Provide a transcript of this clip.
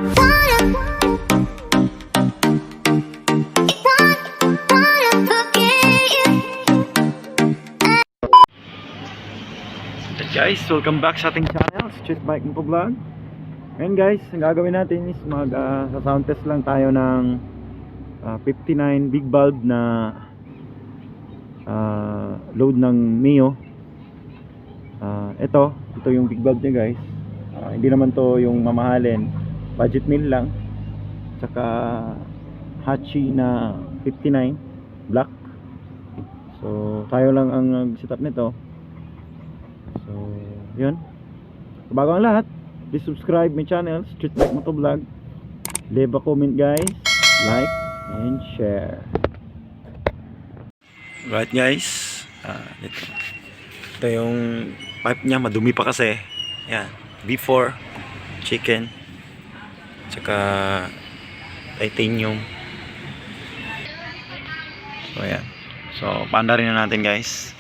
Guys, welcome back sa ating channel, StreetBike motovlog. Ngayon guys, ang gagawin natin is sa sound test lang tayo ng 59 big bulb na load ng Mio. Ito yung big bulb niya guys. Hindi naman to yung mamahalin, budget meal lang. Tsaka Hachi na 59 black. So tayo lang ang setup nito. So, yun. Bago ang lahat, please subscribe my channel, StreetBike motovlog. Leave a comment guys, like and share. Right guys, ito yung pipe niya, madumi pa kasi. Yan, before chicken, tsaka titanium. So yan. So paanda rin na natin guys.